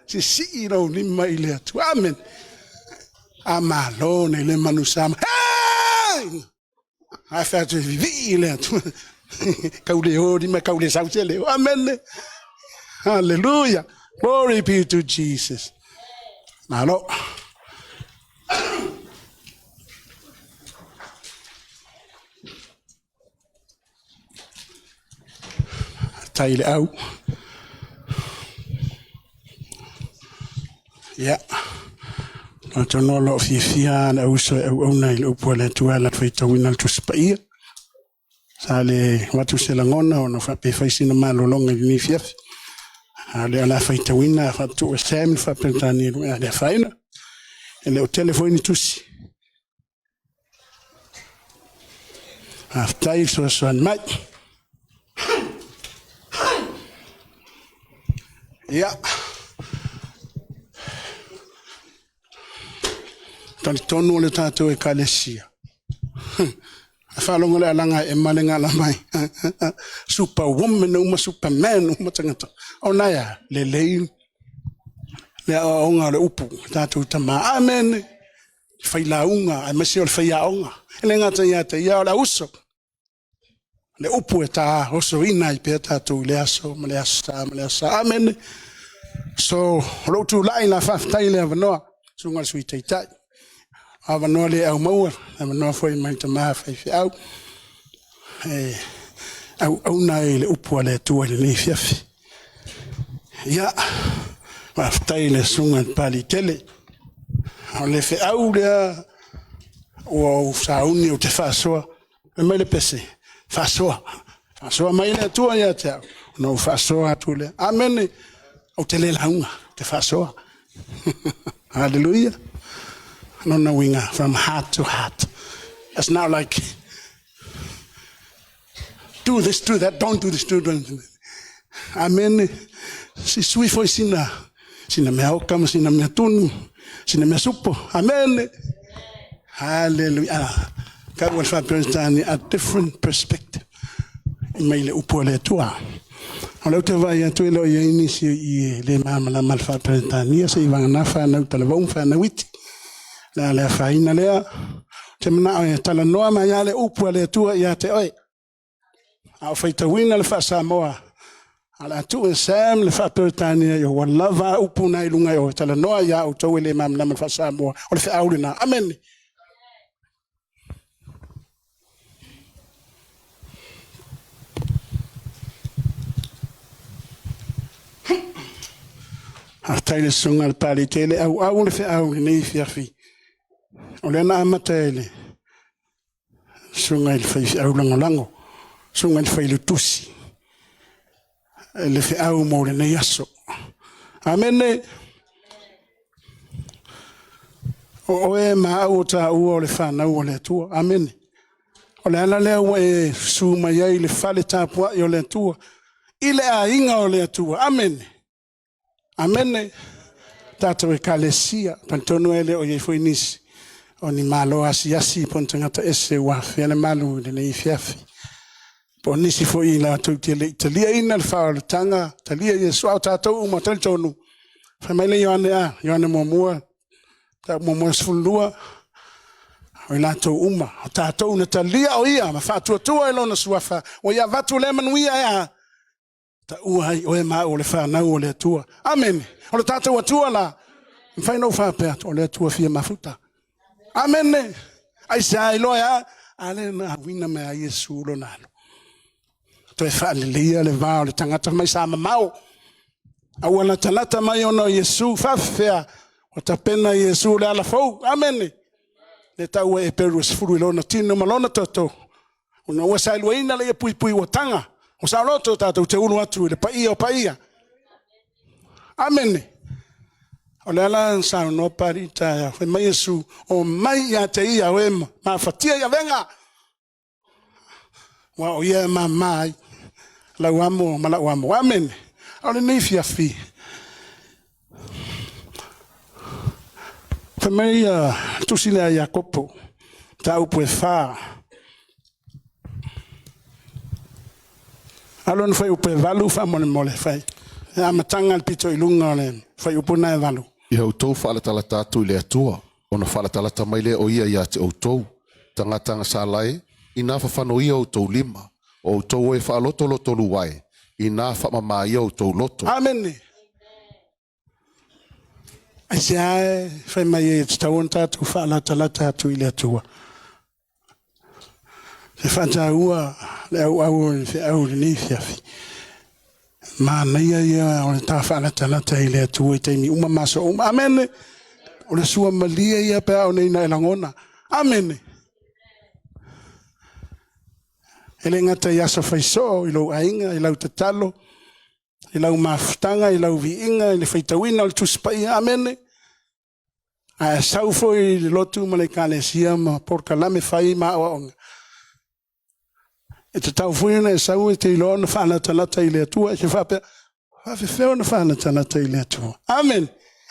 Si ro ni mai le tu. Amen. Amalo ne le manusama. Hey! I felt to vivi le tu. Kaule odi ma kaule sautele. Amen. Hallelujah. Glory be to Jesus. Malo. Taile au. Yeah. Not a lot of Fian, also own upwell to a lot of winner to spare. Sale, what to sell on or if I be facing a man along in the fifth. I'll fight a winner to a Sam for Tanielu and a fine. And they'll telephone to see. After it was one night. Yeah. Tono le tato e kalesia. Falongo le alanga e malenga la mai. Superwoman uma superman uma tangata. Onaya le lei le onga le upu tato tama. Amen. Faila unga, amesio faia unga. Ele ngata ya te ya la uso. Le upu e ta oso ina I pe tato le aso, le asa. Amen. So lo tu la ina fa taile avanoa. Sunga sui taitai. Avanoa le au maua, avanoa foi mai te maa fai au. Au nai le upu le tua le nei fiafi. Ia, maftai le sunga pali tele. Au le fe au lea, o sauni o te whasoa. E mai le pese, whasoa. Whasoa mai le tua ia te au. No whasoa atu le. Amene, o te le launga, te whasoa. Halleluiah. No knowing from heart to heart. It's not like do this, do that, don't do this, do that. Amen. Si sui foi sina mea okama, sina mea tunu, sina mea supo. Amen. Hallelujah. God will find a different perspective. Mai le upo le tua. Olau te vai atu elo ia inisi I le mama la malfa perintania se I vanga fa na televon fa na witi. La le faina lea te mana o tala noa ma ya le upu le tua ya te oi au faita wina le fa Samoa ala tu Sam le fa pertania yo walava upu na ilunga yo tala noa ya o to le mam na fa Samoa o le fa aulina amen Artaile sunga al pali tele au le fa aulina I fiafi Ole na amatele sunga il fai au lango sunga il fai lutusi le fe au mo le yaso amen o e ma au ta u le fa na u le tu amen ole ala le o su ma ye le fa le tapua yo le tu ile a inga o le tu amen amen tata we kalesia pantono ele o ye foi nisi Oni malo asi pontangata ese wa fiana malu de nei fiafi. Po nisi fo ila to tele Italia ina fa tanga talia Yesu au tato uma tonu. Famile Yohane momua ta momua sfulua. Ila to uma tato una talia o ia ma fa tu ilo na suafa. O ia vatu leman wia ya. Ta uai o ma o le fa na o le tua. Amen. O le tato tua la. Mfai no fa pe o le tua fia mafuta. Amen. Ai sai loia ale na wina me ai Yesu lo nalo. To fa le va le tangata mai sa mau. Au na talata mai ono Yesu fa fea. O ta pena Yesu le ala fo. Amen. Le tau EPERU furu lo na tino malona toto. Una wa sai loina le pui o tanga. O sa roto tato te unu atu le paia. Amen. Ole ala sa no parita ya fe mai Yesu o mai ya te ia wema ma fatia ya venga wa o ia ma mai la wamo mala wamo amen ole ni fi fe mai tu sila IAKOPO ta u fa alon foi o pe valu fa mole fai matanga pito ilunga le fai upuna e valu. Ia outou whaalatala tātou i le atua. Ona whaalatalata mai le o ia ia te outou. Tangata salai, ina whawhano ia outou lima. O outou e whaaloto loto luai. Ina whamama ia outou loto. Amen. Asia fai mai e tawon tātou whaalatalata atu i le atua. Se whantaua le au ni fiafi. Mana ia o le tā whaalatalata i le atua i teimi uma maso uma. Amen. O le sua malia ia pea o nei na elangona. Amen. Ele ngata i asa whaiso, i lau ainga, i lau tatalo, i lau mafutanga, i lau viinga, i le whaitawina, o le tuspai. Amen. A saufo i lotu ma le kalesia ma porkalame whai ma o onga. E te tau fuina e sau e te ilo na whaalatalata i le atua, e se whapea, whawhewheo na whaalatalata i le atua. Amen.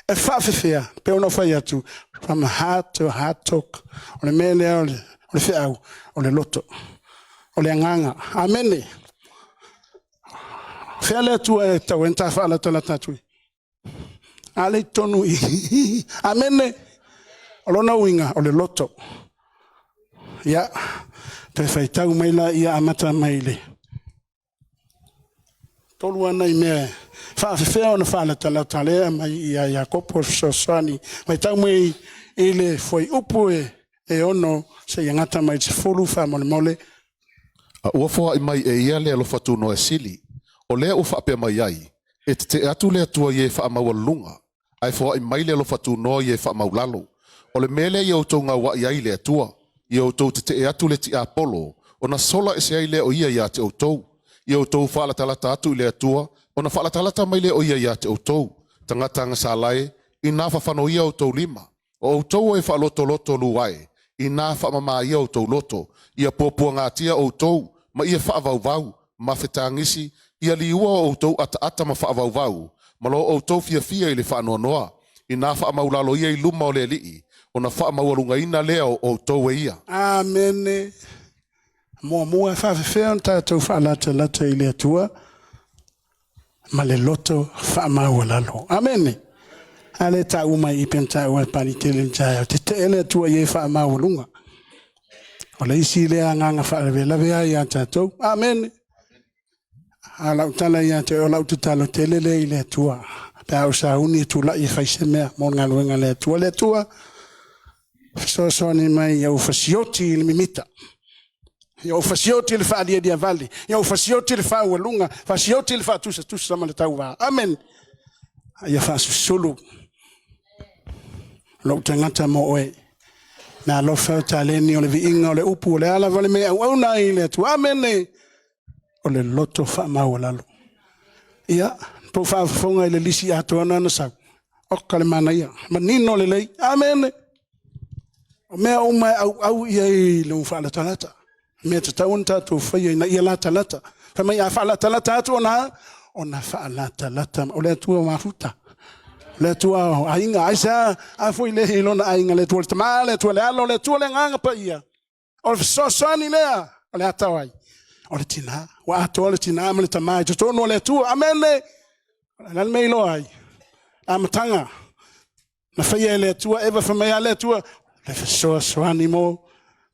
E whawhewhea, peo na whai atu, from heart to heart talk, o le mele o le whiau, o le loto, o le anganga. Amen. Whea le atua e tau enta whaalatalata tui. Ale tonu i. Amen. O lona uinga, o le loto. Ia. Te whaitau mai la ia amata mai le. Tolu ana i mea. Whaafewhea ona whaalatalata lea mai i IAKOPO sosani. Whaitau mai i le foi upu e ono se iangata mai te fulu wha mole mole. A uafoa i mai e ia le alofatu no e sili. O lea ufa apea mai ai. E te atu le atua ie wha amaua lunga. Ai foa i mai le alofatu no ie wha maulalo. O le mele i autou ngā wa i ai le atua. I autou te atu le ti apolo, o na sola e se ai le o ia ia te autou. I autou whaalatalata atu i le atua, o na whaalatalata mai le o ia ia te autou. Tangatanga sa lai, i nā whawhano ia autou lima. O autou e whaaloto loto luai, i nā whamama ia autou loto. Ia pōpua ngā tia autou, ma ia whaavau ma whetangisi, ia liua o autou ata ma whaavau. Ma lo autou fia i le whaanoa noa, i nā whaamaulalo ia i luma o le lii. Ona whaamaualunga ina lea o tau e ia. Amen. Mua whawhewhea tātou whaalatalata i le atua. Ma le loto whaamaualalo. Amen. Ale ta umai i penta ua pani tele njaya. Te ele atua ye whaamaualunga. O le isi lea nganga Lavea ia tātou. Amen. A lau tala ia te o lau tutalo tele le i le atua. Pea o sa uni tula i whaise mea. Mon ngā luenga le atua. Le atua. So ni mai ia ufasioti i le mimita. Ia ufasioti i le whaalia dia vali. Ia ufasioti i le whaaualunga. Fasioti i le whaatusa sama le tau wā. Amen. Ia whasusulu. Lau tangata mo oe. Nā lofa o tāleni o le viinga o le upu o le ala vale mea au na i le atu. Amen. O le loto whaamaualalo. Ia. Po whaafonga i le lisi atuana na sau. Oka le mana ia. Manino le lei. Amen. O mea o mai au ia i le whaalatalata. Mea te tauan tātou whaia i na ia la talata. Wha mai a whaalatalata atu ona whaalatalata. O le atua mafuta. Le atua ainga. Aisa a fwoi le hilona ainga le tua le tamaa le tua le alo le tua le nganga pa ia. O le sosani lea. O le atawai. O le tina. Wa ato o le tina ma le tamaa. I tutono le tua. Amen le. Lal mei lo ai. A matanga. Na whaia le tua. Eva whamea le tua. Le fesoa animo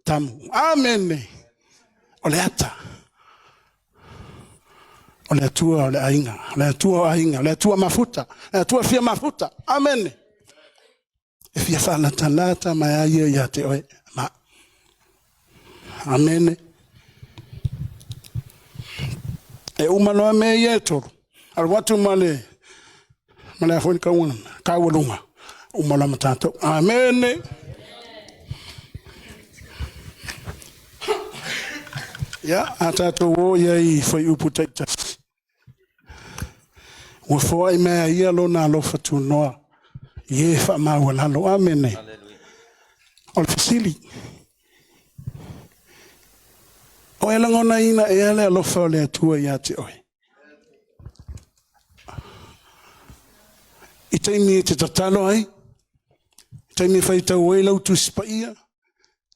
tamu. Amen. O le ata. O le atua o le ainga. O le atua o ainga. O le atua mafuta. O le atua fia mafuta. Amen. E fia whaalatalata mai aia ia te oe. Ma. Amen. E umaloa me ia e toro. Al watu male. Male a fwoni kauna. Kawalunga. Umaloa matato. Amen. Ya, atato wo ia i foi upu taita. Ua foa i mea ia lo na lo fatu noa. Ie wha maua lalo. Amen. Halleluiah. O le fasili. O e langona ina e ale alofa o le atua ia te oe. I teimi te tatalo ai. I teimi whai tau e lau tu spaia.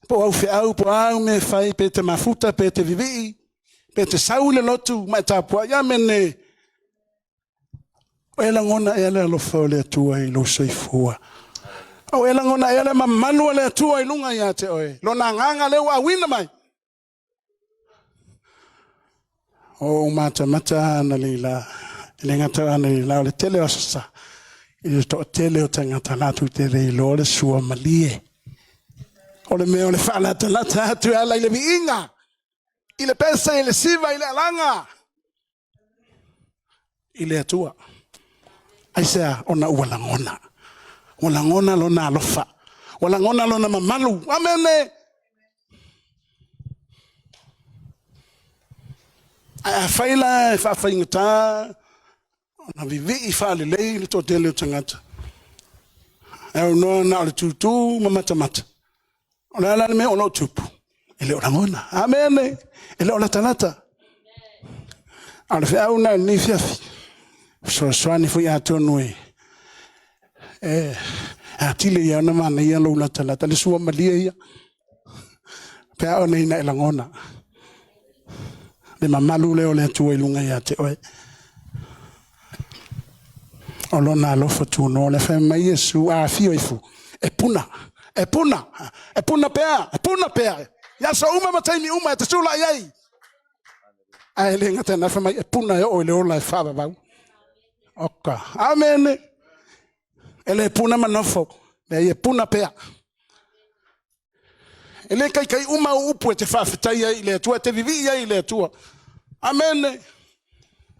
Po au whiau, po au me whai, pe te mafuta, pe te vivii, pe te saule lotu, mai tāpua, ia mene. O elangona ele alofa le tua I lo soifua. O elangona ele mamalu le tua I lunga ia te oe. Lona nganga le wa wina mai. O mata na lila. Ele ngata ana lila le tele o sasa. I to tele o tangata latu te rei lo le sua malie. O le meo le whanata lata atu ala I le viinga. I le pesa I le siva I le alanga. I le atua. Aisea ona ualangona. Walangona lona alofa. Walangona lona mamalu. Amene. A faila fa faingata. Na vivi I fa le lei le to tele o tangata. E no na le tutu mamata mata. Ona la me ona tupu. Ele orangona. Amene. Ele ona tanata. Ala fe au na ni fiafi. So swani fu ya tonwe. Atile ya na mana ya lo la tanata le suwa malia ya. Pe ona ina elangona. Le mamalu le ole tu ilunga ya te oe. Olona lo fatu no le fe mai Yesu a fio ifu. E puna pea. Ya so uma mataimi uma te sula yai. Ai le ngata na fe mai e puna yo le ola fa ba. Oka. Amen. Ele puna manofo. Le puna pea. Ele kai uma upu te fa fita ia ile tua te vivi ia ile tua. Amen.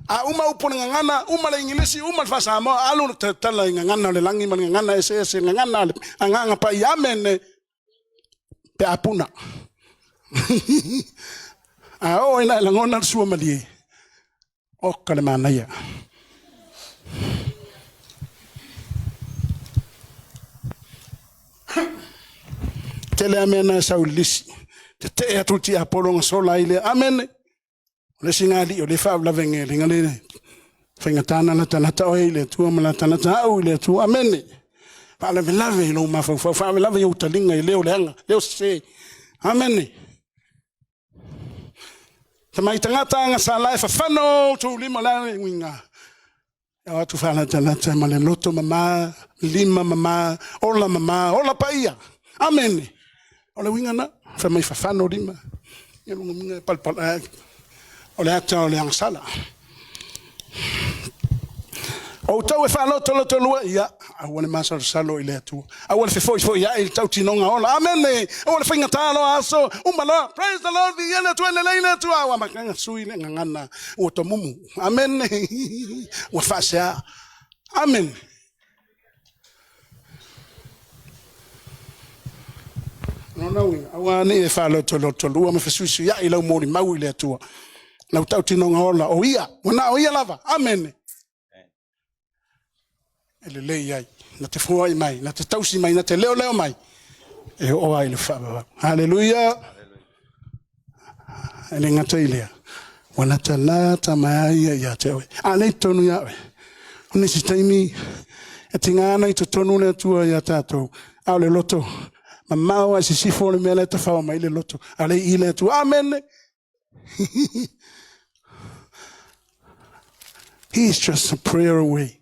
A uma upu ngana uma le ingilisi uma fa Samoa alu te tala ngana le langi man ngana ese ngana nganga pa amen. Pe apuna. O ina langona sua malie. O kale manaya. Tele amena saulisi. Te atuti apolonga sola ile amen. Le singali o le fa la vengele ngale. Fengatana na tanata o ile tu amala tanata au ile tu amen. Pa la velave no ma fa velave yo talinga ile o lenga. Leo se. Amen. Tamai tangata nga sa life fano to lima la winga. Ya tu fa la tanata male loto mama, lima mama, ola paia. Amen. Ola winga na fa mai fa fano lima. Ya lunga pal. Ola ata ola ang sala. O tau e fa loto lua ia awale masa salo ile tu awale foi ia il tau tinonga ola amen awale finga talo aso umala praise the Lord vi ele tu ele tu awa makanga sui le ngana o to mumu amen wa fasha amen no awani e fa loto lua me fesusu ia ile mo ni mau ile tu na tau tinonga ola o ia wana o ia lava amen. Ele lei ai na te foi mai na te tausi mai na te leo mai e o ai le fa Halleluiah ele ngata ile wana talata mai ya te ale tonu ya oni si taimi e tingana I tonu le tua ya tato ale loto mama wa si fo le mele te fa mai le loto ale ile tu amen. He's just a prayer away.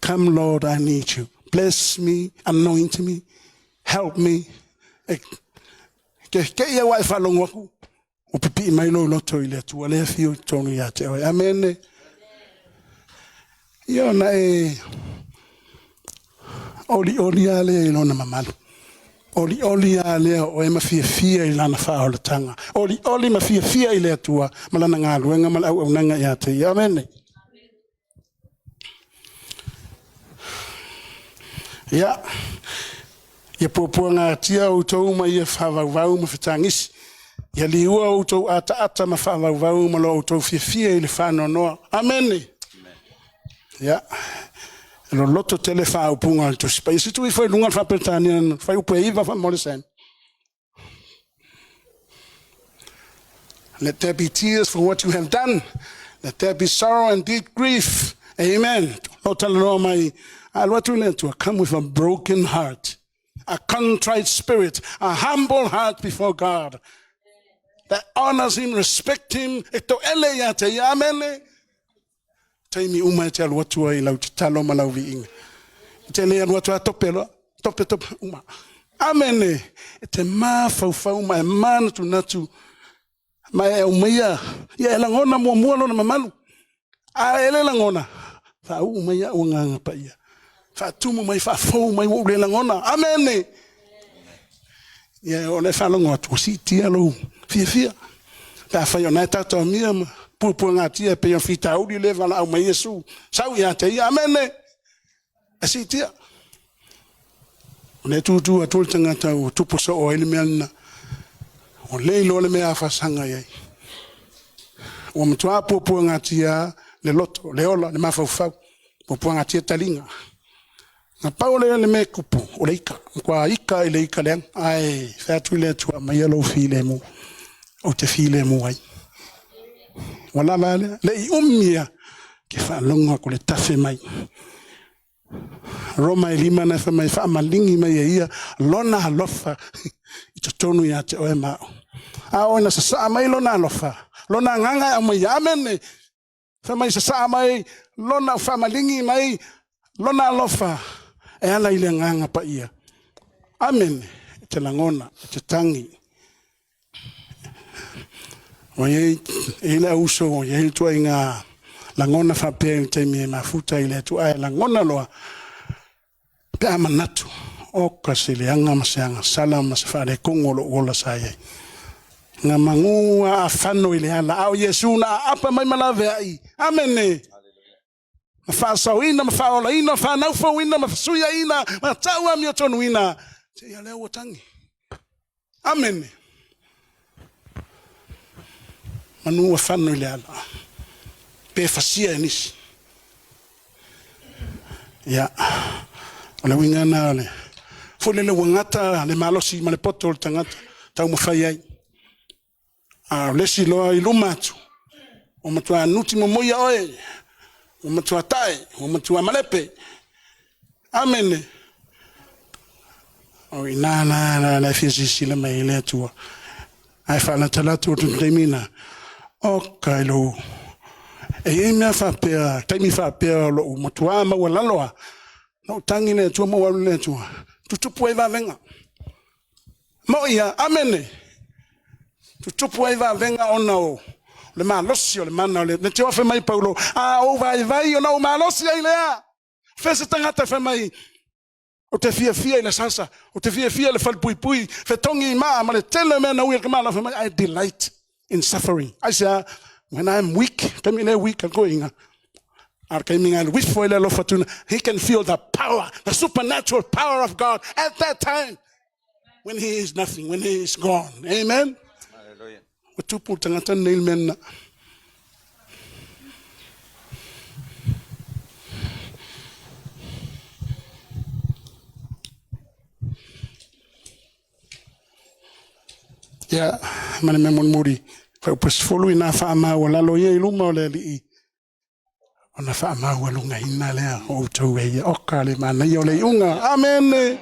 Come, Lord, I need you. Bless me, anoint me, help me. Ke ia wai falongo aku. O pipi mai lo loto ile tu ale fio tonu ya te. Amen. Yo na oli ale no na mamalu. Oli ale o e mafia ile na fa o tanga. Oli mafia ile tua malana nga luenga mal au nanga ya te. Amen. Ya ye poponga tia o to ma ye fa va ma fitangis ye liua o to ata ma fa va ma lo to fia ile fa no amen. Ya lo loto telefa o punga to space tu foi lunga fa petania fa o peiva fa molesen. Let there be tears for what you have done. Let there be sorrow and deep grief. Amen. To come with a broken heart, a contrite spirit, a humble heart before God that honors Him, respect Him. Amen. taimi uma te alu atua I lau te talo ma lau vi inga. Te le alu atua tope uma. Amene, te mā fau mai mana tu natu, mai e umeia, ia e langona mua lona mamalu. A ele langona, fa umeia o nganga pa ia. Fa tumu mai fa fau mai o le langona. Amene. Ia o le fa longo atu si tia lo fia. Fa fa yo na tata mia pu ngā tia pe yo fita uri le vala au mai Yesu. Sau ia te ia amene. Asi tia. Le tutu atul tangata o tupu so o ele meana. O le lo le mea fasanga ye. O mtua pu ngā tia le loto le ola le mafau. Pu ngā tia talinga. Na paule le me kupu o le ika. Kwa ika I le ika leang. Ai, fatu le tua mai alo file mu. O te file mu ai. Wala vale. Le I umia ke fa longa ko le tafe mai. Roma lima na fa mai fa malingi mai ia. Lona alofa. I to tonu ya te oe mao. A ona sa mai lona alofa. Lona nganga a mai amene. Fa mai sa mai lona fa malingi mai. Lona alofa. E ala ile nganga pa ia. Amen. Te langona, te tangi. O ye ile uso o ye tua inga langona fa pe te mi mafuta ile tu ai langona loa. Pe amanatu. O kasile anga masanga sala masafare kongolo ola saye. Nga mangua afano ile ala au Yesu na apa mai malave ai. Amen. Fa sauina ma fa ola ina fa na fa wina ma suya ina ma tawa mi otonu ina te ya leo tangi. Amen. Manu wa fanu ile ala. Pe fasia nis. Ya. Ola winga na le. Fole le wangata le malosi ma le poto tangata tau mo fai ai. Lesi loa Leauma tu. O matua nuti mo moia oe. O matua tae, o matua malepe. Amen. O na fisi le mai le tua. Ai fa na tala tu temina. O kailo. E me fa pe, taimi fa pe lo matua ma wala loa. No tangi le tua mo wala le tua. Tutupu e va venga. Mo ia, amen. Tutupu e va venga ona o. Le malosi o le mana o le te ofe mai Paulo o vai o na malosi ai lea fese tangata fe mai o te fia le salsa o te fia le falpui fe tongi ma le tele me na uia kemala fe mai I delight in suffering I say when I'm weak come in a week I'm going wish for le fortuna he can feel the power the supernatural power of God at that time when he is nothing when he is gone amen. Tupu tangata nail men. Ya, mana memon muri. Kau pas follow ina fa ama wala lo ye Leauma le li. Ona fa ama wala ngaina le o towe o kale mana yo le unga. Amen.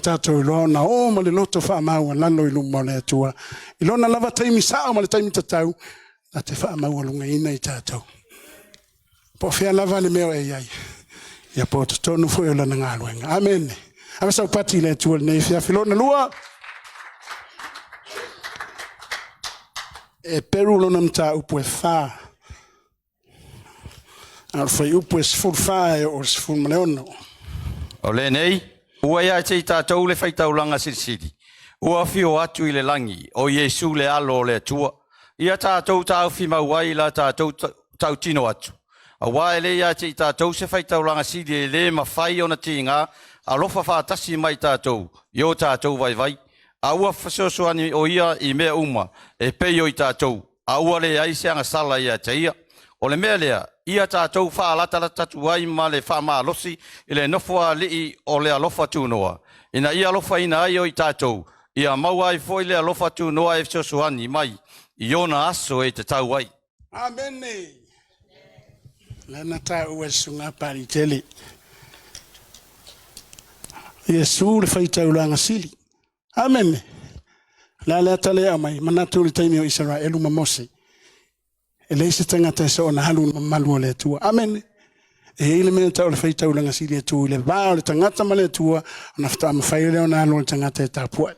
Tato ilona o ma le loto fa ama wala lo Leauma le tua. Ilona lava taimi sa ma le taimi tatau. Na te fa ama wala ngaina I tato. Po fia lava le meo e ai. Ya po tonu fo yo la ngaluenga. Amen. Ava sa pati le tua ne fia filona lua. EPERU lona mta upu e fa. Al fai upu e sful fa o sful maleono. O le nei, ua ia te tātou le whaitaulanga sirisiri. Ua fio atu I le langi, o Yesu le alo le tua. Ia tātou tāu whimau la tātou tau tino atu. A wae le ia te tātou se whaitaulanga siri le mawhai o na tinga, a lofa whātasi mai tātou, io tātou vai. A ua whasosoani o ia I mea uma, e pei o I tātou. A ua le aiseanga sala ia te ia. O le mea lea, ia tātou whaalata tatu ai ma le whaama alosi, I le nofua lii o le alofa tūnoa. Ina ia alofa ina ai o I tātou, ia maua I foi le alofa tūnoa e whasosoani mai, I ona aso e te tau ai. Amen. Lana tau e sunga pari tele. Yesu le whaitaulanga sili. Amen. La tale amai manatu le taimi o Israelu ma Mose. E le se tangata se ona halu malu le tua. Amen. E ile me ta o le faitau langa sili tu le va o le tangata ma le tua ona fta ma fai le ona halu le tangata e tapua.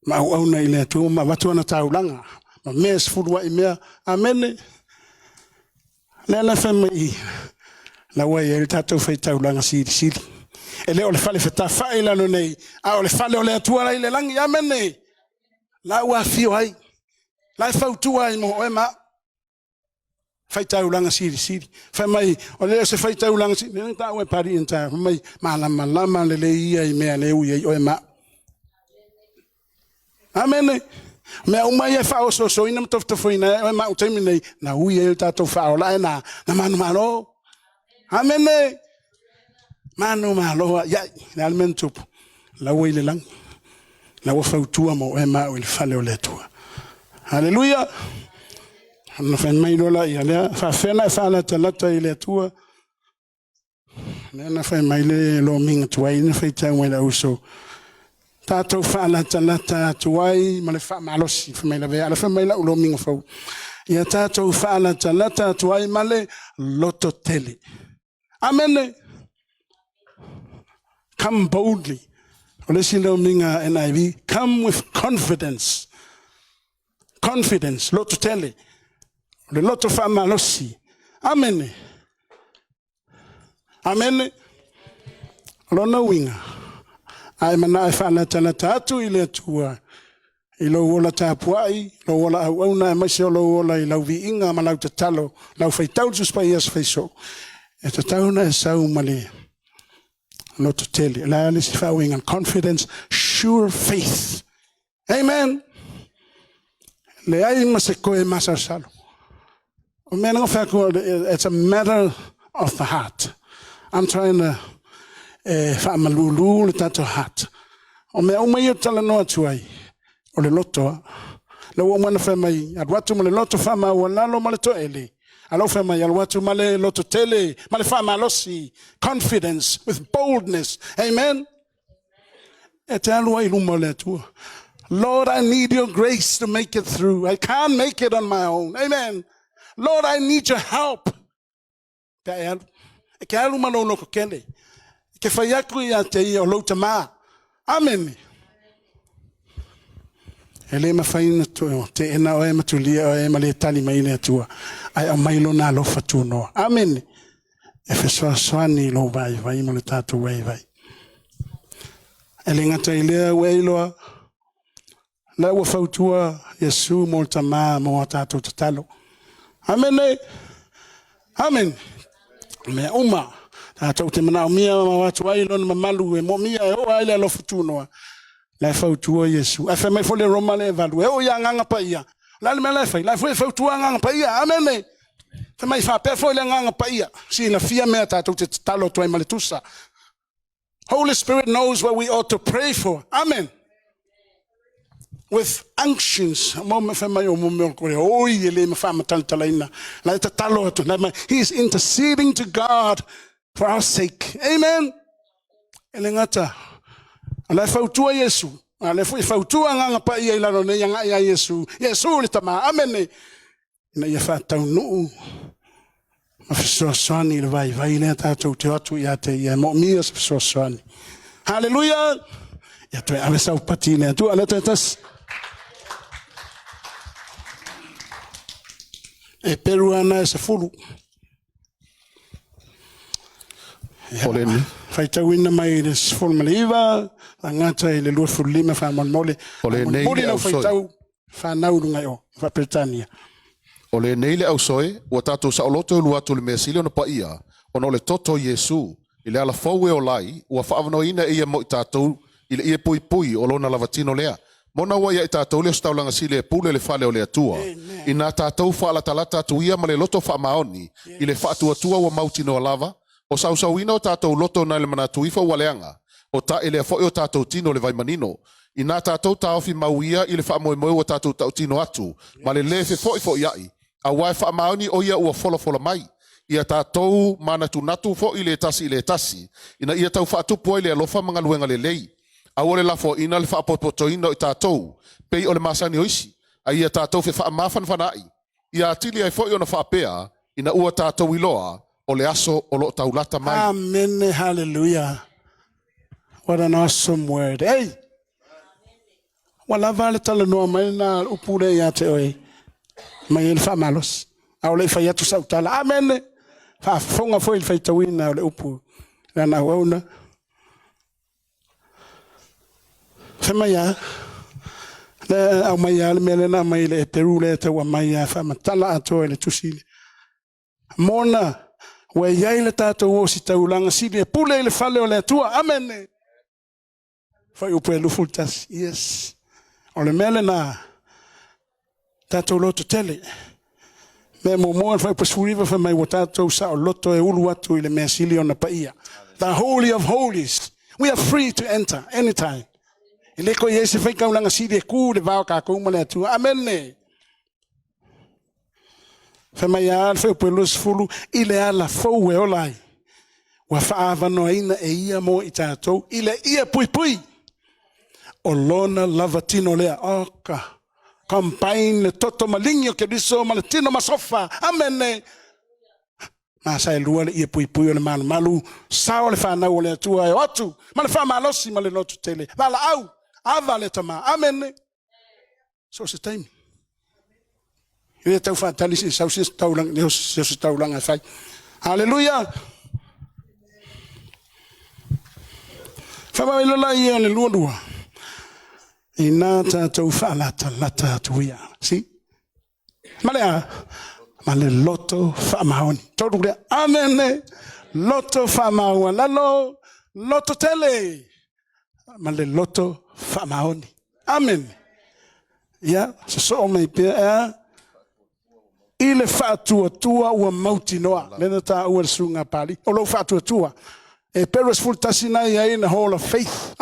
Ma au na ile tu ma watu ana tau langa. Ma mes fudua I mea. Amen. Le la femme I. La wai e tatou faitau langa sili. E le o le fale feta fai la no nei. A o le fale o le atua la ile langi. Amen. La ua fio ai. La fautua I mo e ma. Faitau langa siri. Fai mai, o le se faitau langa siri. Nena ta ue pari enta. Fai mai, malama le ia I mea le ui o e ma. Amen. Mea umai e fao so ina mtofto ina o e ma utemi nei. Na ui e tatou fao la e na manu malo. Amen. Manu malo. Iai, le almentupu. La ue le langi. La ua fautua mo e ma o le fale o le tua. Halleluiah. No fen mai lola ia le fa fena fa la talata I le tua. Na fa mai le lo minga tuai na fa tau mai la uso. Tatou fa la talata tuai ma le fa malosi fa mai Lavea la fa mai la lo minga fa. Ia tatou fa la talata tuai ma le loto tele. Amen. Come boldly. Ole si lo minga NIV. Come with confidence. Confidence. Loto tele. Le loto fa malosi. Amen. Amen. Lona winga. Ai mana fa la talata atu I le tua. I lo ola tapuai, lo ola au na mai se lo ola I lau vi inga ma lau tatalo, lau fai tau tus pa ias fai so. E tatau na e sau male. Loto tele. La ali si fa winga. Confidence, sure faith. Amen. Le ai ma se koe masa salo. It's a matter of the heart. I'm trying to malulu le heart. O me o mai tala no atuai. O le loto. Lo o mana fa mai adwatu le loto fa ma wala lo male to ele. Alo fa mai adwatu male loto tele, male fa malosi. Confidence with boldness. Amen. Etalu ai lumo le tu. Lord, I need your grace to make it through. I can't make it on my own. Amen. Lord, I need your help. Ke alu mana lo ko kele. Ke fayaku ya te o lo tama. Amen. Ele ma faina to te ena o e matulia o e male tali mai le tua. Ai o mai lo na lo fatuno. Amen. E fe swani lo vai mo le tatu vai. Ele ngata ile we lo. La wa fautua Yesu mo tama mo tatu tatalo. Amen. Amen. Me uma. Tatou te mana mia ma watu ai lona mamalu e mo mia e o ai le lo futuno. La fautua Yesu. A fa mai fo le Roma le valu. E o ya nganga pa ia. La le mala fa. La fo fautua nganga pa ia. Amen. Fa mai fa pe fo le nganga pa ia. Si na fia me tatou te talo toi maletusa. Holy Spirit knows what we ought to pray for. Amen. With unctions, he is interceding to God for our sake. Amen. Elengata. Ala fautua Yesu. Ala fautua nganga pa ia ilano ne yanga ia Yesu. Yesu le tama. Amen. Na ia fatau no. Afso swani le vai le tatou te atu ia te ia mo mia so swani. Halleluiah. Ya tu ave sau patine tu ala tatas. EPERU ana e se fulu. Oleni. Fai tau ina mai le fulu maliva, angata I le lua fulu lima fa mole. Oleni. Mole no fai tau fa naurunga o fa Britania. Ole nei le au soe, ua tātou sa oloto lua tu le mea sili ona pa ia, ono le toto Yesu, I le ala fau e o lai, ua whaavano ina ia mo I tātou, I le ia pui o lona lavatino lea. Mona wa ia I tātou le staulanga sile e pule le fale o le atua. I nā tātou whaala talata atu ia ma le loto wha maoni, I le whaatua wa mautino a lava, o sausauina o tātou loto na le manatu ifa waleanga, o ta ele a foi o tātou tino le vai manino. I nā tātou tāofi mauia I le wha moe o tātou tau tino atu, ma le lefe foi iai. A wai wha maoni o ia ua fola mai. Ia tātou mana tu natu fo I le tasi. Ina ia tau whaatupu le alofa mga luenga le lei. A ole lafo ina le whaapopoto ino I tātou. Pei o le masani oisi. A ia tātou fe wha mafan whanai. ia atili ai foi ona whaapea ina ua tātou iloa o le aso o lo taulata mai. Amen. Hallelujah. What an awesome word. Hey! Wala vale tala noa mai na upure ia te oi. Mai ele wha malos. Au le whai atu sautala. Amen. Wha fonga foi le whai tawina au le upu. Rana wauna. Whamaya. Le au mai ale mele na mai le EPERU le te wa mai a wha matala ato e le tusile. Mona. Wa iai le tātou o si taulanga sili e pule le whale o le atua. Amen. Whai upu e lufu tasi. Yes. O le mele na tātou loto tele. Me mo moa whai pasuriva wha mai wa tātou sa o loto e ulu atu i le mea sili o na paia. The Holy of Holies. We are free to enter anytime. I leko i ese whai kaulanga sili e ku le vao ka kouma le atua. Amen. Wha mai aal whai upu e los fulu i le ala fau e olai. Wa whaava noa ina e ia mo i tātou. I le ia pui pui. O lona lavatino lea oka. Campaign le toto maligno che riso malatino masofa. Amen. Ma sai lua le ia pui pui o le malu. Sao le whanau o le atua e otu. Ma le whamalosi ma le lotu tele. Vala au. Ava le tama. Amen. So se taimi. Ia tau whatali si sau si taulang. Leo si taulang e whai. Halleluiah. Whamawilala ia le lua lua. Ina tātou whaalata lata atuia. Si? Malea. Male loto whaamahoni. Tōru lea. Amen. Loto whaamaua. Lalo. Loto tele. Male loto whaamahoni. Amen. Ia. So mei pia ea. Ile whaatua tua ua mauti noa. Lena tā ua sunga pali. O lo whaatua tua. E peros full tasina ia in the hall of faith.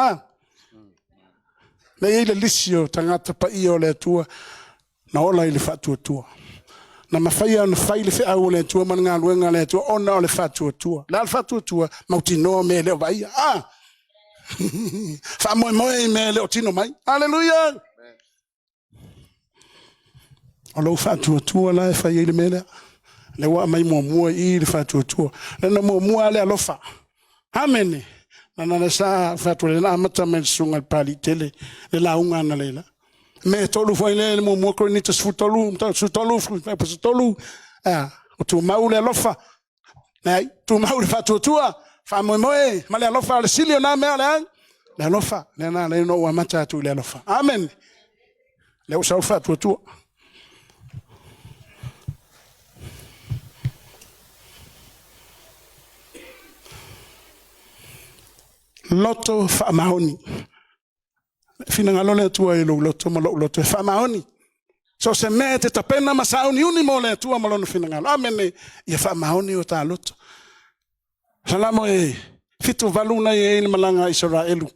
Le ile lisio tangata pa io le tua na ola ile fatu tua na mafaya na faile fe au le tua manga luenga le tua ona le fatu tua la fatu tua mautino me le vai fa moi me le otino mai hallelujah alo fatu tua la fa ile mele le wa mai mo ile fatu tua le na mo ale alofa amen. Na sa fatu le na mata me sunga pali tele le la unga na lela me tolu foi le mo KORINITO sutolu o tu maule lofa nei tu maule fatu tua fa mo ma le lofa le silio na me le lofa le na le no wa mata tu le lofa amen le o sa fatu tua loto whaamahoni. Finangalo le tua i lo loto ma lo loto whaamahoni. So se me te tapena masauni uni mo le tua malono finangalo. Amen. Ia whaamahoni o tā loto. Salamo e fitu valuna e ele malanga Israelu.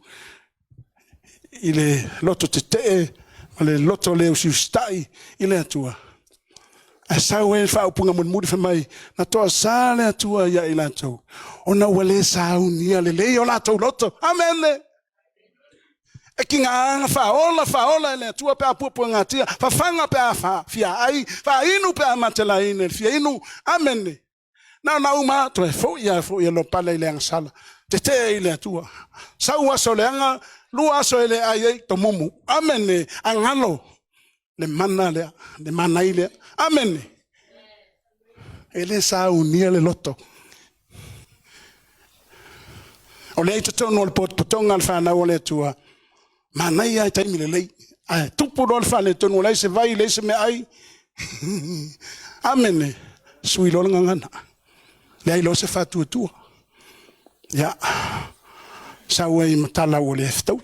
I le loto te te ma le loto le usiustai i le atua. A sau e whaupunga muri whamai na toa sa le atua ia i latou. O na wale sauni ia le lei o latou loto. Amen. E ki ngā anga whaola le atua pe a pupua ngā tia. Whawhanga pe a fia ai. Wha inu pe a matela ine. Fia inu. Amen. Na uma to e fo ia lo pala i le anga sala. Te te i le atua. Sau aso le anga. Lua aso ele ai to mumu. Amen. Angalo. Le mana lea. Le mana i lea. Amen. Ele sa unia le loto. O le ito tono le potonga al whana o le tua. Manai ai taimi le lei. Ai tupu lo le whana tono le se vai le se me ai. Amen. Sui lo ngangana. Le ai lo se fatu tua. Ya. Sa ua i matala o le eftau.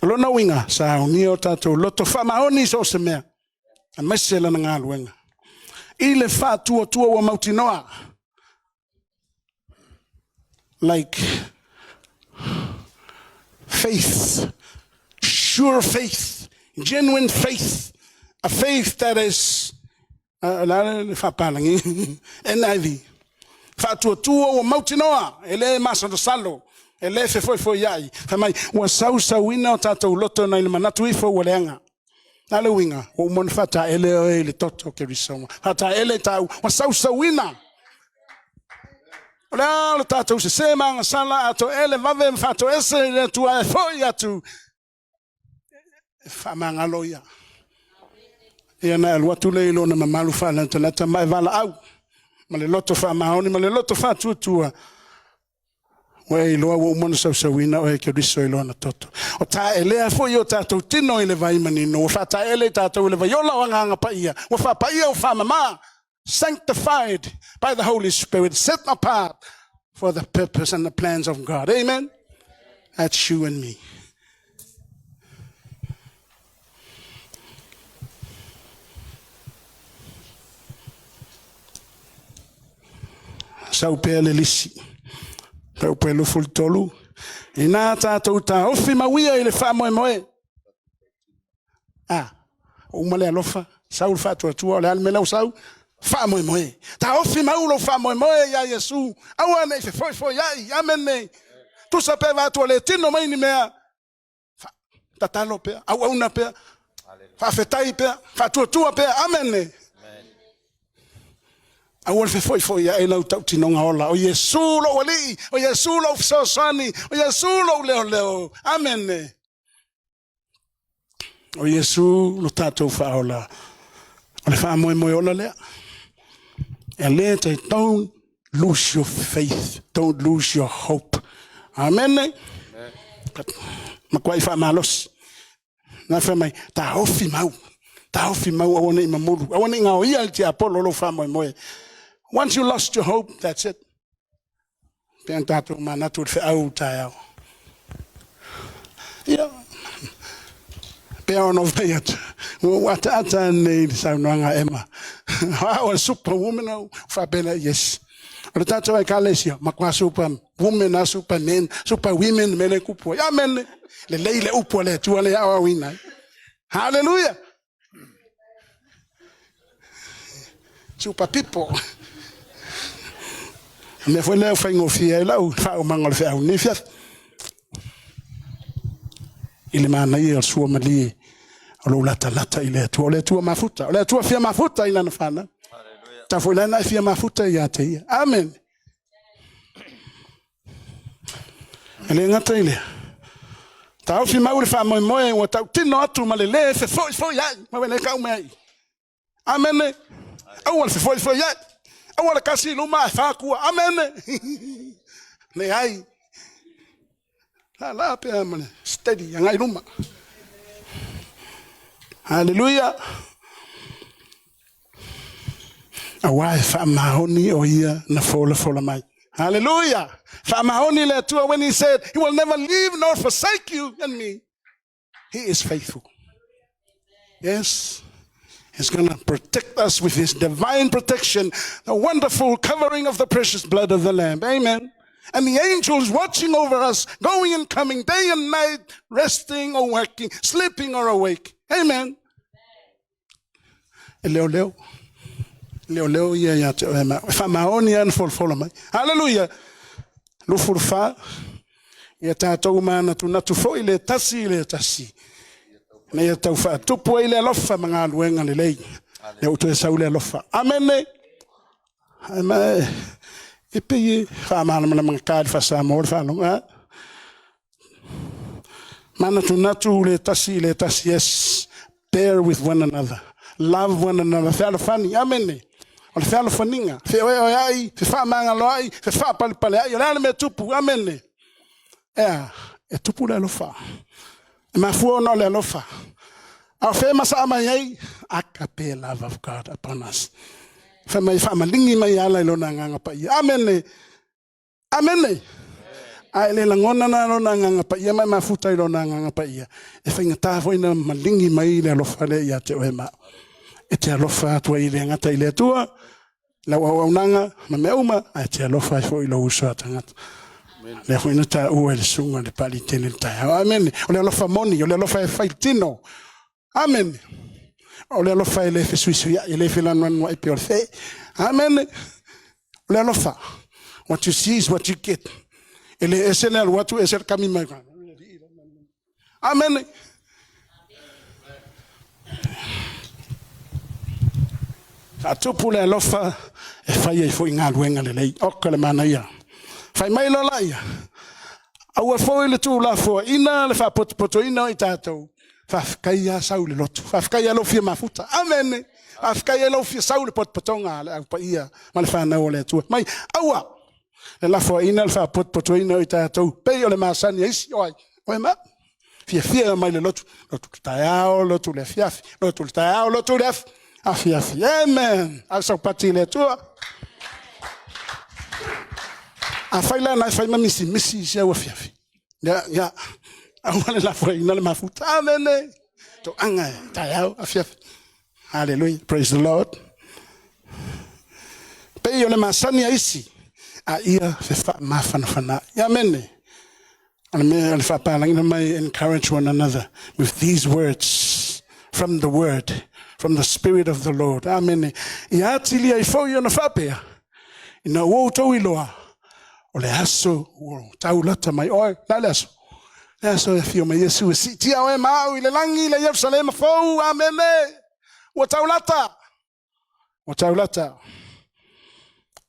Lona winga sa unia o tātou loto whamahoni so se mea. A mesela na ngā luenga. I le whātua tua wa mauti noa. Like faith. Sure faith. Genuine faith. A faith that is NIV. Whātua tua wa mauti noa. Ele masano salo. Ele fe foi iai. Famai wa sau ina o tātou loto na ile manatu ifo wa leanga. Na le winga, o mon fata ele o ele toto ke risonga. Fata ele tau, wa sausawina. Ola le tatou se sema sala ato ele vave fato ese le tua foi atu. Fa mangaloia. Ia na el watu le ilo na mamalu fa na tata mai vala au. Ma le loto fa mahoni, ma le loto fa tutua. Wei loa wo mon sausawina o e ke riso ilo na toto. O ta ele foi o tatou tino ele vai manino. O fa ta ele tatou ele vai ola wanga pa ia. O fa pa ia o fa mama. Sanctified by the Holy Spirit, set apart for the purpose and the plans of God. Amen? That's you and me. Sau pele lisi. Sau pele fultolu. Ina tātou tā ofi mawia ile wha moe moe. O male alofa. Sau whatua tua le almelau sau. Fa moe moe. Ta ofi maulo fa moe moe ya Yesu. Awa ne fe foi ya amen ne. Tu sa pe va to le tino mai ni mea. Ta talo pe. Awa una pe. Fa fetai pe. Fa tua pe amen ne. Awa fe foi ya ela tau tino ngaola. O Yesu lo wali. O Yesu lo sosani. O Yesu lo leo. Amen ne. O Yesu lo tatou fa ola. O le fa moe moe ola lea. And later, don't lose your faith. Don't lose your hope. Amen. Makwai fa malos. Na fa mai ta hofi mau. Ta hofi mau o ne mamulu. O ne ngao ia ti apolo lo fa moe. Once you lost your hope, that's it. Pen tato mana tu fe au ta. Yeah. Peon of it. What ata need sa nanga Emma. I was superwoman for Peni, yes. But that's why I call it Makwa superwoman, supermen, super women, mele kupo. Amen. Le leile upo le tuale awa wina. Hallelujah. Super people. Me foi le fai ngofia la u fa o mangol fa u nifia. Ile mana ia sua mali. Alo lata ile tua mafuta. Ole tua fia mafuta ila nafana. Hallelujah. Tafula na fia mafuta ya te. Amen. Ele ngata ile. Ta ofi maule fa moe o ta tino atu malele fe foi ya. Ma wele ka umai. Amen. Awal fe foi ya. Awal kasi luma fa ku. Amen. Ne ai. La pe amane. Steady ngai luma. Halleluiah. Awai fa mahoni o ia na fola mai. Hallelujah. Fa mahoni le tua when he said he will never leave nor forsake you and me. He is faithful. Yes. He's going to protect us with his divine protection, the wonderful covering of the precious blood of the Lamb. Amen. And the angels watching over us, going and coming day and night, resting or working, sleeping or awake. Amen. Leo ya te ema. Fa maoni an folfola mai. Hallelujah. Lu furfa ya tatou mana tu natu fo ile tasi. Na ya tau fa tupu ile lofa mga luenga le lei. Le utu sa ule lofa. Amen. Amen. Ipe fa mana mga kad fa sa mo fa no. Mana tu natu le tasi yes. Bear with one another. Love one another. Fe alofani. Amen. Ol fe alofaninga. Fe ai. Fe fa manga loi. Fe fa pale ai. Ola me tupu. Amen. E tupu le alofa. Ma fu no le alofa. Our famous amayai. Agape love of God upon us. Fe mai fa malingi mai ala ilona nganga pa. Amen. Amen. Ai le langona na no nganga pa ia mai mafuta ilo na nganga pa ia e fa ngata foi na malingi mai le alofa le ia te ema e te alofa tu ile ngata ile tua la wa unanga ma meuma ai te alofa foi lo usa tangata le foi na ta o le sunga le pali tele ta amen o le alofa moni o le alofa faitino amen o le alofa le fe suisu ya ile fe la no e pe fe amen o le alofa what you see is what you get. Ele es el watu es el camino. Amen. Tupu le alofa e whai e fo i ngā ruenga le lei. Oka le mana ia. Whai mai lo la ia. Aua fo le tū la fo. Ina le wha poto ina i tātou. Whafkai a sau le lotu. Whafkai a lofia mafuta. Amen. Whafkai a lofia sau le potonga le au pa ia. Ma le whanau o le atua. Mai, aua. Le la fo ina le wha poto ina i tātou. Pei o le maasani isi oai. Oe ma. Fia mai le lotu. Lotu le taiao, lotu le fiafi. Lotu le taiao, lotu le afi. Afi. Amen. Au sau pati le atua. A faila na faima misi sia wa fiafi. Ya. Awale la fo ina le mafuta. Amen. To anga taiao afi. Hallelujah. Praise the Lord. Pei o le masani isi. A ia fe fa mafana. Amen. And may encourage one another with these words from the word, from the Spirit of the Lord. Amen. Ia tili ai fo yo na fapea. Ina wo to iloa. O le aso o taulata mai oi la leso. Leso e fio mai Yesu si tia o mau i le langi le Jerusalem fo. Amen. O taulata.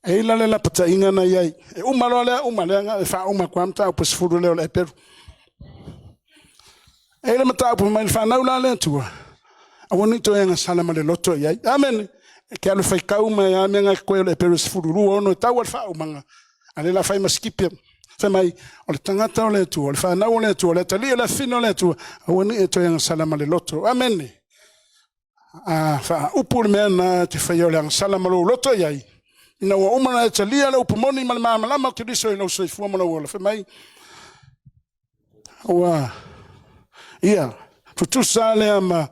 E la le la pata inga na yai. E umale nga e fa uma kwamta o pesfuru le o EPERU. E le mata o mai fa na ula le tua. A woni to nga sala ma le loto yai. Amen. E ke alu fai kauma ya me nga ko le EPERU sfuru ono ta wa fa uma. Ale la fai maskipia. Fa mai o le tangata o le tua, o le fa na o le tua, le tali la fino le tua. A woni e to nga sala ma le loto. Amen. Fa upur me na te fai o le sala ma lo loto yai. Ina wa umana e talia le upumoni ma le malama ke diso ina usai fuama na wala. Fe mai. Wa. Ia. Tutusa le ama.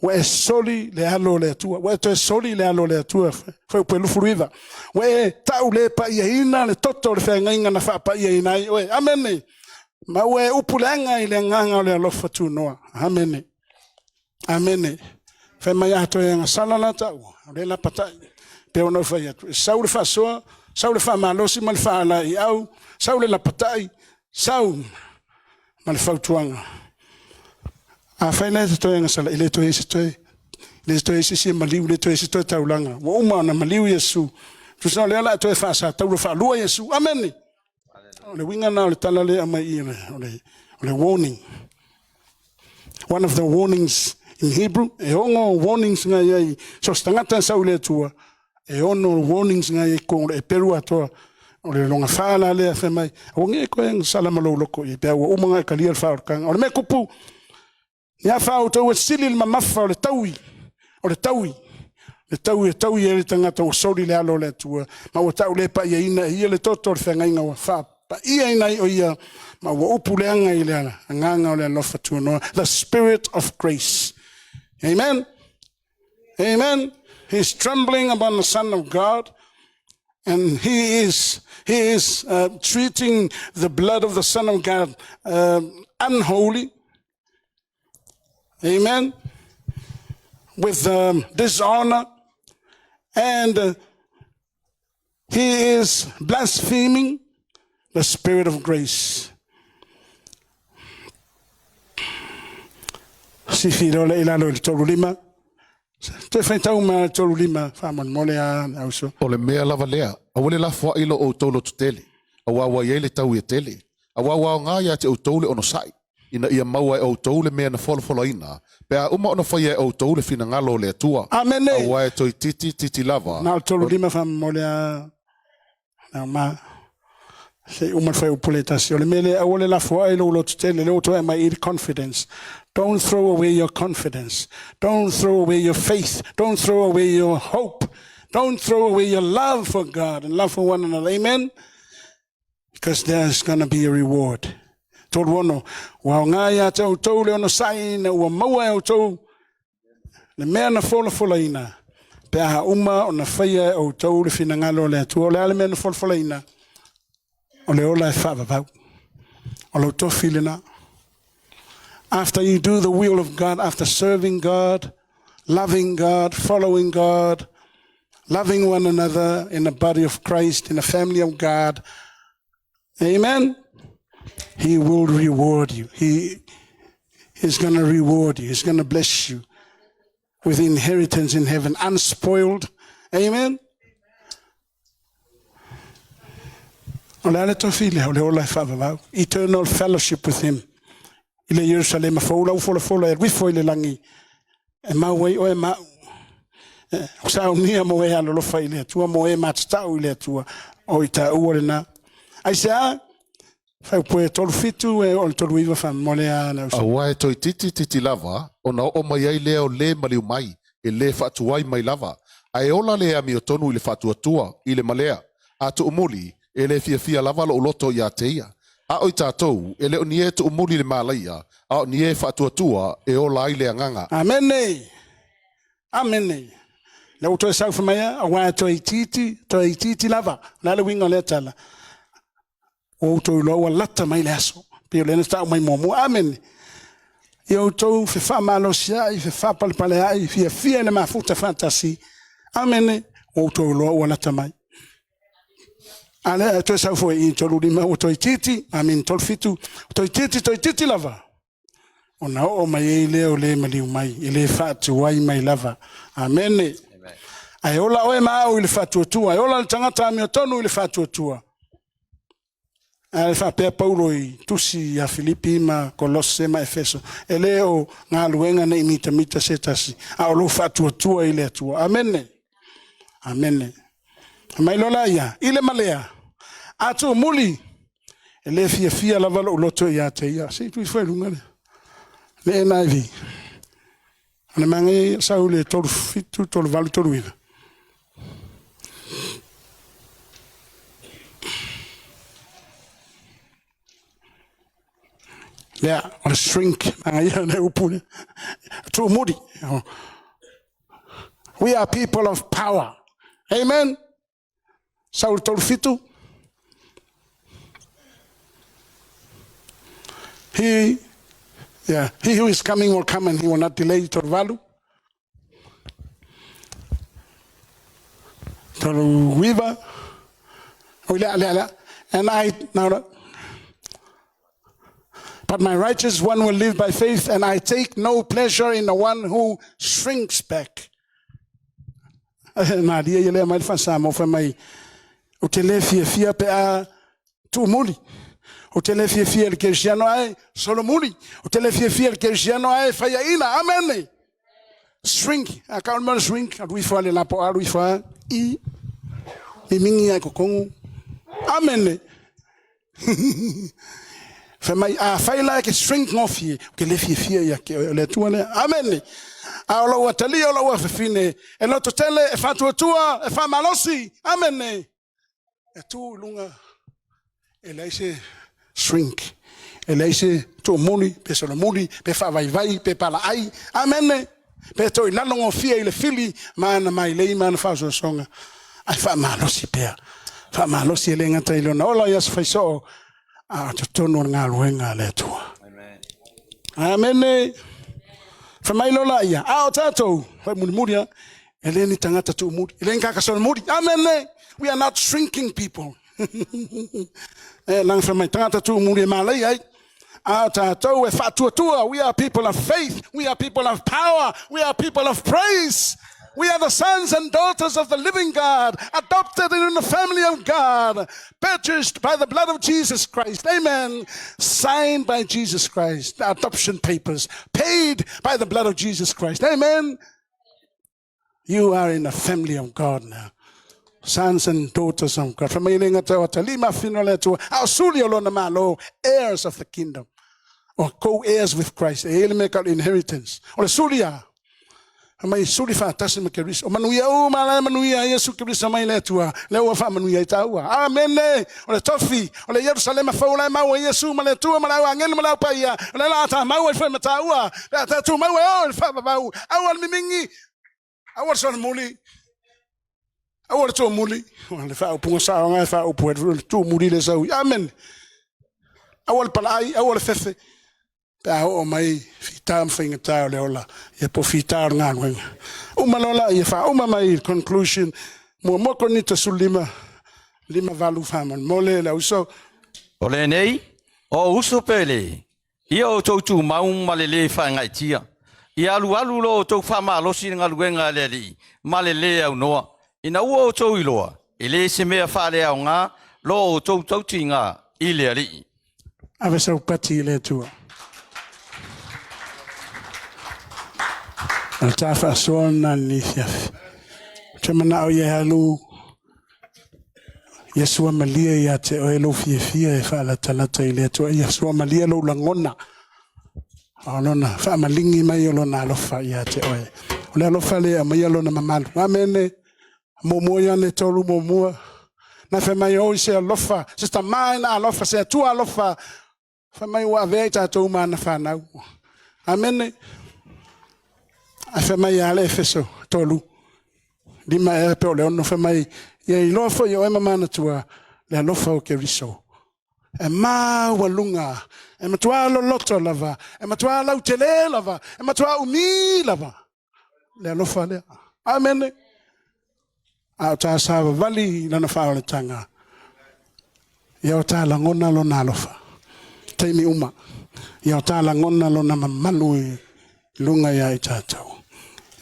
Wa e soli le alo le atua. Wa e to e soli le alo le atua. Fe upe lufuruiva. Wa e tau le pa ia ina le toto le fe ngainga na fa pa ia ina. Amene. Ma wa e upulenga i le nganga o le alofa tu noa. Amene. Fe mai ato e nga salala tau. Le la patai. Pe ona fai atu. Sau le fa soa, sau le fa malosi ma le fa ala i au, sau le lapatai, sau ma le fautuanga. A fai le to nga sala ile to ese toe. Le to ese si maliu le to ese toe taulanga. Wa uma na maliu Yesu. Tu sa le ala to fa sa tau fa lua Yesu. Amen. Le winga na le tala le ama i le warning. One of the warnings in Hebrew, e ongo warnings nga yai so stangata sa ule tua. E ono warnings nga e ko e peru atoa o le longa fala le fe mai o nge ko en sala malo loko i pe o manga ka lia fa kan o me kupu ya fa o to sili ma mafa o le taui e le tanga to soli le alo le tua ma o tau le pa ia ina i le toto fe nga inga fa pa ia ina o ia ma o upu le anga i le nganga o le lofa tu no the spirit of grace. Amen. He's trembling upon the Son of God, and he is treating the blood of the Son of God unholy. Amen. With dishonor, and he is blaspheming the Spirit of grace. Si filo le ilalo il tolulima. Te fai tau ma tolu lima whamon mole a auso. O le mea lava lea, a wale la fwa ilo o tolo tu tele, a wawa yele tau i tele, a wawa o ngā ia te o tole ono sai, ina ia maua e o tole mea na folo ina, pe a uma ono fai e o tole fina ngalo le atua. Amen. A wae toi titi lava. Na o tolu lima whamon mole a na ma se uma fai upule tasi. O le mele a wale la fwa ilo lo tu tele, leo to e mai confidence. Don't throw away your confidence. Don't throw away your faith. Don't throw away your hope. Don't throw away your love for God and love for one another. Amen? Because there's going to be a reward. Tolu ono, wa ngaya te o tau le ono sai na ua maua o tau le mea na fola ina. Pe aha uma o na whaia o tau le fina ngalo le atua. O le ale mea na fola ina. O le ola e whaavavau. O lo tofi le na. After you do the will of God, after serving God, loving God, following God, loving one another in the body of Christ, in the family of God, amen, He will reward you. He is going to reward you. He's going to bless you with inheritance in heaven, unspoiled, Amen. Eternal fellowship with him. Ile Jerusalem fola rifo ile langi. E mawe o e ma. Sa unia mo e alo fa ile tua mo e matstau ile tua o ita uole na. Ai sa fa po tolu fitu e o tolu iva fa molea na. Awa to titi lava ona o mai ai leo le maliu mai e le fatuai mai lava. Ai ola le ami o tonu ile fatua tua ile malea. Atu umuli ele fia lava lo loto ya teia. A oi tātou, ele o nie tu umuli le malaia, a o nie whatuatua e o lai le anganga. Amene. Amene. Le uto e sau whamaya, a wā to i titi lava, la le winga le tala. O uto i loa lata mai le aso, pio le nesta o mai momu. Amene. I uto fe wha malo sia, i fe wha palipale ai, fia le mafuta fantasi. Amene. O uto i loa lata mai. Ale to sa foi in tolu lima o toi titi amin tol fitu toi titi lava ona o mai le o le mali mai ile fatu wai mai lava amen ai ola o ma o ile fatu tu ai ola tangata mi tonu ile fatu tu ai fa pe paulo i tusi ya Filipi ma Kolosse ma Efeso ele o nga luenga na imita setasi a o lo fatu tu ile tu amen mai lola ia ile malea atu muli ele fia lava lo loto ia te ia se tu foi lunga le naivi ana mangi saule tol fitu tol valu tol wiva yeah on a shrink ia ne upune tu mudi we are people of power amen saul tol fitu he who is coming will come and he will not delay Torvalu. Torviva. And but my righteous one will live by faith, and I take no pleasure in the one who shrinks back. Nadia yele mai fasamo fa mai o telefia pe a tu muli. O telefia el cristiano ai solomuli. O telefia el cristiano ai fayaina. Amen. Shrink. A calma shrink. A lui fa le lapo a lui fa I mingi ai kokongu. Amen. Fa mai a faila ke shrink off ye. Ke lefia ya ke le tuale. Amen. A lo watali o lo fine. E lo totele e fa tua e fa malosi. Amen. E tu lunga. E laise shrink. Elise to muli, pe solo muli, pe fa vai, pe pala ai. Amen. Pe to i lalongo fia ile fili, mana mai lei mana fa so songa. Ai fa malo si pe. Fa malo si le ngata ile na ola yas fa so a to tono nga luenga le tu. Amen. Amen. Fa mai lola ia. A tato, fa muli ya. Ele ni tangata tu muli. Ele ngaka so muli. Amen. We are not shrinking people. Lang from my tata tu muri malai ai atato e fatuatua. We are people of faith, we are people of power, we are people of praise. We are the sons and daughters of the living God, adopted in the family of God, purchased by the blood of Jesus Christ. Amen. Signed by Jesus Christ. The adoption papers paid by the blood of Jesus Christ. Amen. You are in the family of God now. Sons and daughters of God. From heirs of the kingdom, or co-heirs with Christ. Make our inheritance. Or Sulia. May Sulifa Tassim Keris. Or Manuia, oh, Manuia, Yesu Mai Letua, Lewa Famanuia Taua. Amen. Or the Toffee, or the Jerusalem Fola Mawa, Yesu Maletua, Malawa, and Malapaya, and Lata, Mawa from Mataua, that to Mawa, and Fabau. I want Mimingi. I was on Muli. I want to muli. If I open a sound, if I open two muli, amen. I will palai, I will fefe. Oh, my fitam finger leola, ye pofitar nang. Umalola, if I my conclusion, more konito sulima, lima valu famon, mole la uso. Ole nei, o uso pele. Ia to maum malele fangaitia. Ia alu lo to fama lo singa luenga leli, malele au noa. Ina ua o tau iloa. Ile se mea whare au ngā. Lo o tau tauti ngā ile ali. Ave sau pati le tua. Al tafa asona ni fiafi. Chamana o ye halu. Yesua malia ia te o elo fia e wha ala talata i le tua. Yesua malia lo langona. Alona, wha malingi mai o lona alofa ia te oe. O le alofa le a mai alona mamalu. Amene, momoa iane tolu momoa. Na wha mai o se alofa. Sista mai na alofa, se atua alofa. Wha mai ua vei tātou mana whanau. Amene. A wha mai ale efeso, tolu. Lima e pe o le ono wha mai. Ia i loa fo i o ema mana tua. Le alofa o ke riso. E maa walunga. E matua loloto lava. E matua lautele lava. E matua umi lava. Le alofa lea. Amene. A o tā sāwa vali lana whaole tanga. Ia o tā langona lo nā alofa. Teimi uma. Ia o tā langona lo na mamalu i lunga ia i tātou.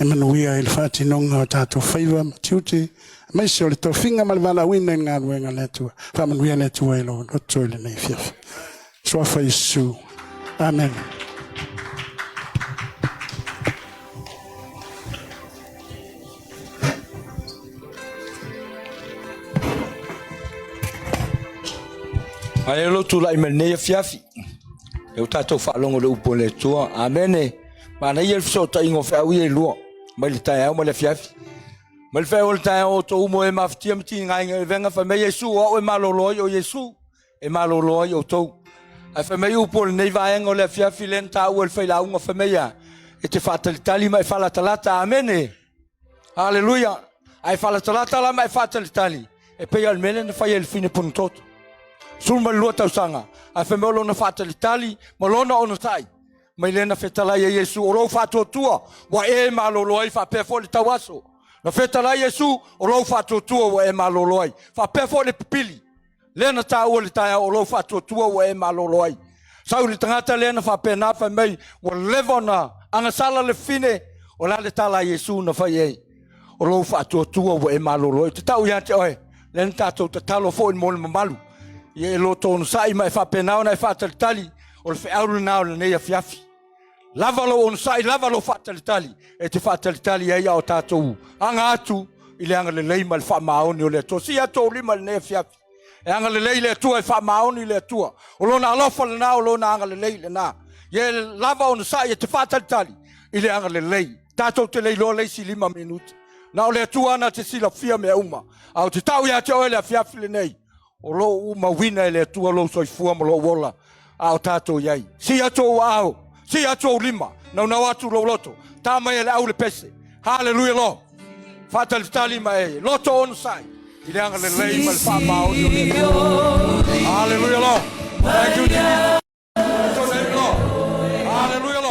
E manuia i le whāti nonga o tātou whaiva matiuti. Mai se o le tō whinga malwala wina i ngā ruenga le tua. Whamanuia le tua i lo roto i le nei fiafi. Swafa Yesu. Amen. Ai lo tu la imene fiafi. E o tatou whaalongo le upo le tua. Amen. Mana ia so ta ingo fa wi e lo. Mai le tai au le fiafi. Mai le fa o le tai o to mo e maftia mti ngai venga fa me Yesu o e maloloi o Yesu. E maloloi o to. Ai fa me upo le nei va engo le fiafi len ta o le fa la unga fa me ya. E te fatalitali mai fa la talata. Amen. Halleluiah. Ai fa la talata la mai fatalitali. E pe al mele fa il fine puntot. Sulma lua tau sanga. A fe molo na fatalitali, malona ona tai. Mai lena fetalai e Yesu, o rou fatotua, wa e maloloi, fa pefo le tawaso. Na fetalai Yesu, o rou fatotua, wa e maloloi. Fa pefo le pipili. Lena ta ua le taia, o rou fatotua, wa e maloloi. Sau le tangata lena fa pena, fa mei, wa levona, anga sala le fine, o la le tala Yesu na fa ye. O rou fatotua, wa e maloloi. Te tau yante oe, lena tatou te talo fo in mole mamalu. Ye lo tonu sai mai fa penao na fa tali o le feauru na o le nei afiafi. Lava lo on sai lava lo fa tali e te fa tali ai o tatou anga atu i le anga le lei mal fa maoni o le to si ato lima le nei afiafi. E anga le lei le tua e fa maoni le tua. O lo na alofa le na o lo na anga le lei le na. Ye lava on sai e te fa tali i le anga le lei. Tatou te lei lo lei si 5 minuti. Na o le tua na te sila fia me uma. Au te tau ia te o le afiafi le nei. O lo uma wina ele tua lo soifua mo lo wola ao tatou iai. Si atou ao, si atou 5, nau atu lo loto. Tā mai ele au le pese. Halleluiah lo. Fatalitali mai loto on sai. I le anga le lei ma le whamao ni o le tua. Halleluiah lo. Thank you, Jesus. Halleluiah lo.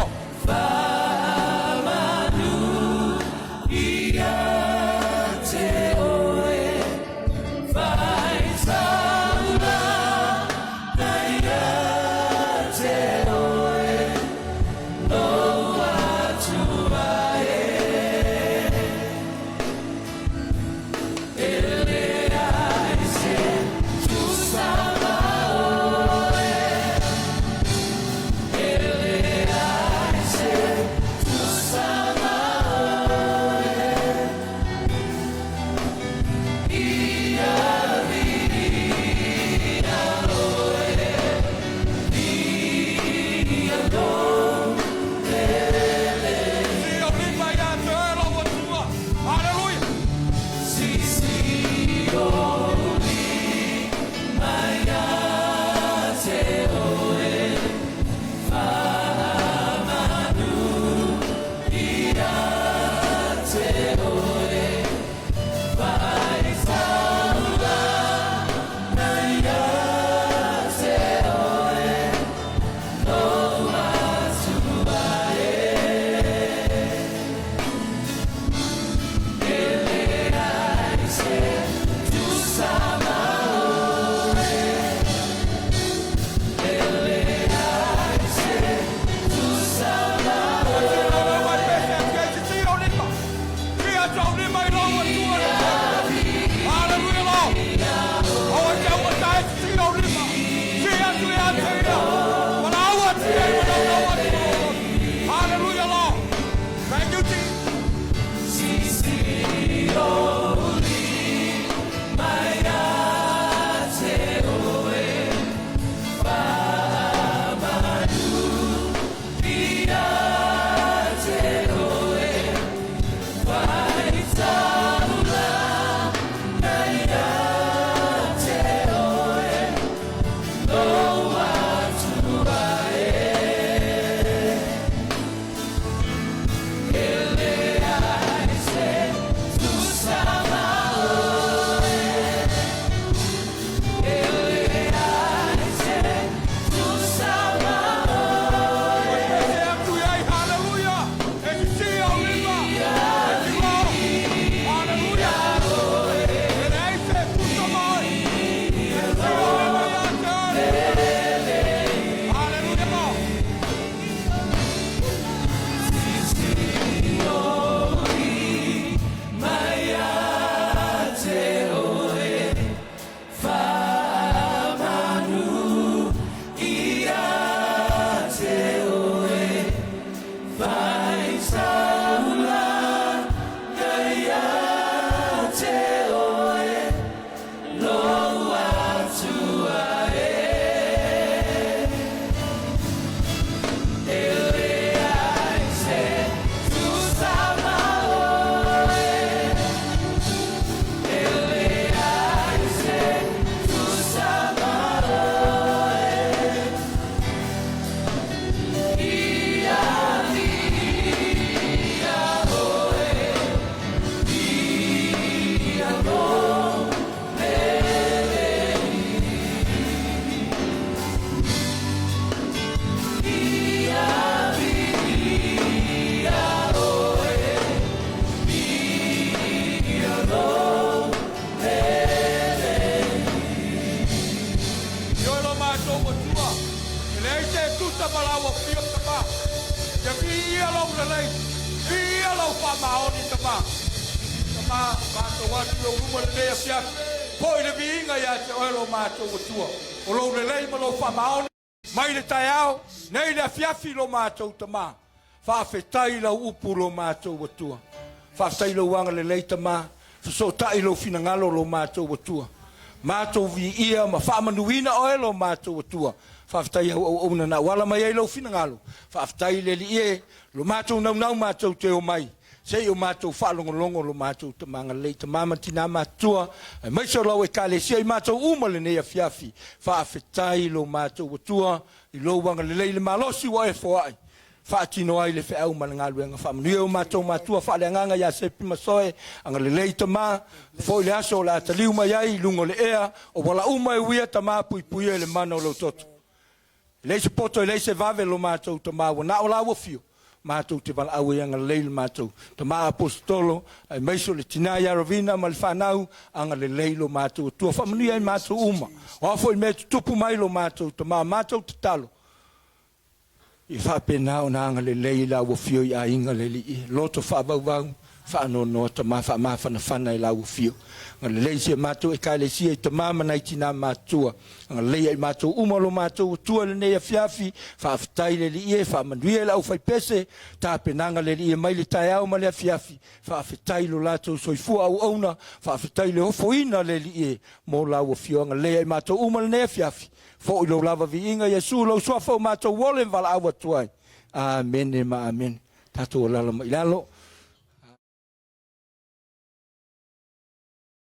tuta malawa fio tama. Ya via lo lei. Via lo fa maoni tama. Tama mato watu lo uma le afia. Poi le vinga ya te o lo mato tua. O lo lei ma lo fa maoni. Mai le taiao, nei le afia lo mato tama. Fa fetai la upu lo mato tua. Fa fetai lo wanga le lei tama. So tai lo finangalo lo mato tua. Mato vi ia ma fa manuina o lo mato tua. Fa fetai o na wala mai lo finangalo. Fa fetai le ie lo mato na mato te o mai. Sei o mato fa longo lo mato te manga le te mama tina matua. Mai so lo e kale sei mato uma le ne afiafi. Fa fetai lo mato tua. I lo wanga le malosi wa e foai. Fa tino ai le fe au malanga luenga fa manu o mato matua fa le nganga ya se pima soe anga le leita ma fo le aso la ta Leauma yai lungo le ea o wala uma e wia tama pui le mano lo toto le se poto le se vave lo mato tama na o la wo fio mato te val au anga le mato tama apostolo ai maiso le tinaya rovina mal fanau anga le leilo mato tu fa manu ai mato uma o fo me tupu mai lo mato tama mato talo I fa pena o na le leila wo fio I ainga le li loto fa va fa no to ma fa na I la wo fio ngale le se mato e ka le si e to mama na itina matua ngale le mato umalo mato tu le ne fiafi fa ftai le li e fa mandui la o fa pese ta pena ngale li mai le tai au ma le fiafi fa ftai lo lato so fu au ona fa ftai le foina le li e mo la wo fio ngale mato umalo ne fiafi fo lo lava vi inga Yesu lo so fo mato wolen vala awa tuai amen ma amen tato la ilalo